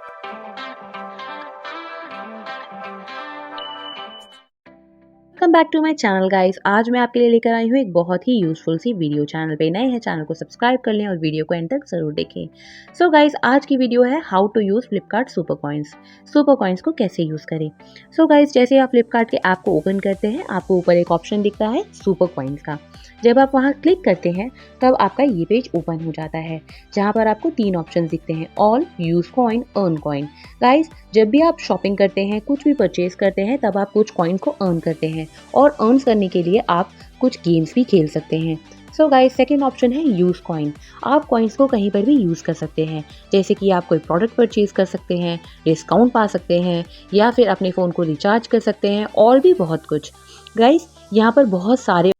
Welcome back to my channel guys. आज मैं आपके लिए लेकर आई हूँ एक बहुत ही यूजफुल सी वीडियो। चैनल पे नए हैं, चैनल को सब्सक्राइब कर लें और वीडियो को एंड तक जरूर देखें। सो गाइस, आज की वीडियो है how to use Flipkart super coins. Super coins को कैसे यूज करें। सो गाइस, जैसे आप फ्लिपकार्ट के ऐप को ओपन करते हैं, आपको ऊपर एक ऑप्शन दिखता है सुपर कॉइन्स का। जब आप वहाँ क्लिक करते हैं तब आपका ये पेज ओपन हो जाता है, जहाँ पर आपको 3 ऑप्शन दिखते हैं, all, use coin, earn coin. Guys, जब भी आप शॉपिंग करते हैं, कुछ भी परचेज करते हैं, तब आप कुछ कॉइन को अर्न करते हैं और अर्न करने के लिए आप कुछ गेम्स भी खेल सकते हैं। सो गाइस, सेकेंड ऑप्शन है यूज कॉइन। आप कॉइन्स को कहीं पर भी यूज़ कर सकते हैं, जैसे कि आप कोई प्रोडक्ट परचेज कर सकते हैं, डिस्काउंट पा सकते हैं, या फिर अपने फ़ोन को रिचार्ज कर सकते हैं और भी बहुत कुछ। गाइस, यहाँ पर बहुत सारे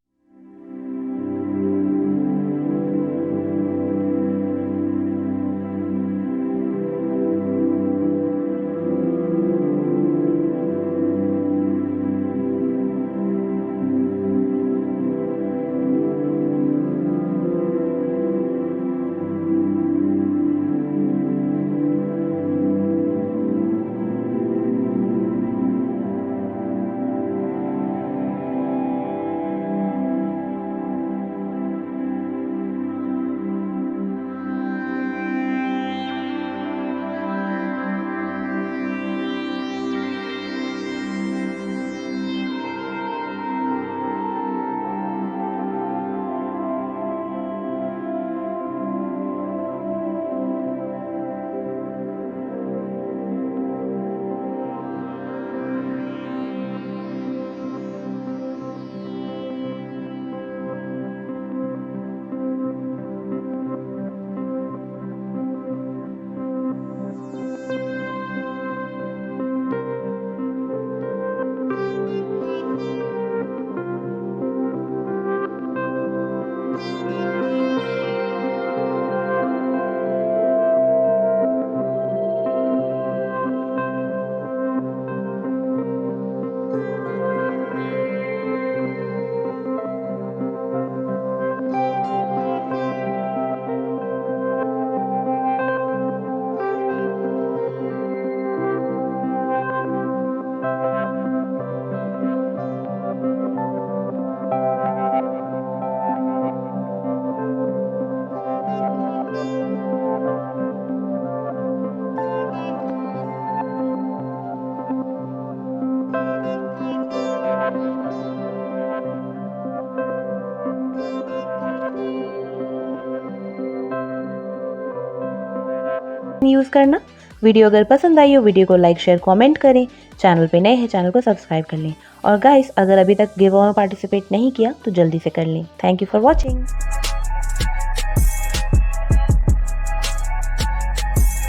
यूज़ करना। वीडियो अगर पसंद आई हो, वीडियो को लाइक, शेयर, कमेंट करें। चैनल पे नए हैं, चैनल को सब्सक्राइब कर लें। और गाइस, अगर अभी तक गिव अवे में पार्टिसिपेट नहीं किया तो जल्दी से कर लें। Thank you for watching.